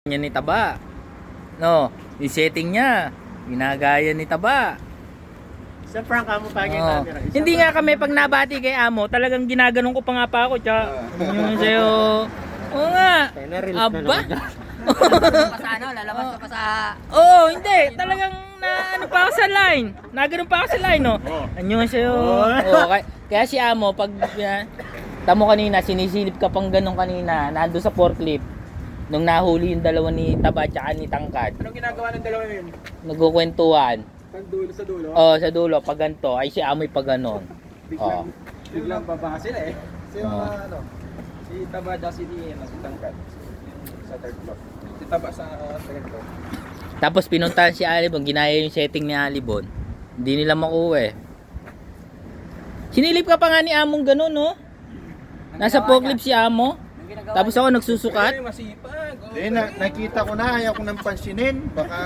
Niya ni Taba. No, yung setting niya, ginagaya ni Taba. Sa prank mo pa yung Oh. camera. Hindi nga kami pag nabati kay Amo, talagang ginaganon ko pa nga pa ako. Tsaka, yun sa'yo. Oo nga. Aba. Lalabas ka pa sa... Oo, hindi. Talagang na ano pa ako sa line. Naganon pa ako sa line, no? Anyo sa'yo. Oh, kaya si Amo, pag tamo kanina, sinisilip ka pang ganun kanina, nando sa forklift. Nung nahuli yung dalawa ni Taba tsaka ni Tangkad, Anong ginagawa ng dalawa yun? nagkukwentuhan. Sa dulo? Oh, sa dulo, pag ganito, ay si Amoy pag ganon. Oh. Biglang baba sila eh. Sino Oh. Si Taba daw si Tangkad. Sa third floor. Si Taba sa second floor. Tapos pinuntahan si Alibon, ginaya yung setting ni Alibon. Hindi nila makuha eh. Sinilip ka pa nga ni Among ganon, no? Nasa forklift si Amo. Tapos ako nagsusukat. Masipag. Nakita ko na, ayaw ko nang pansinin. Baka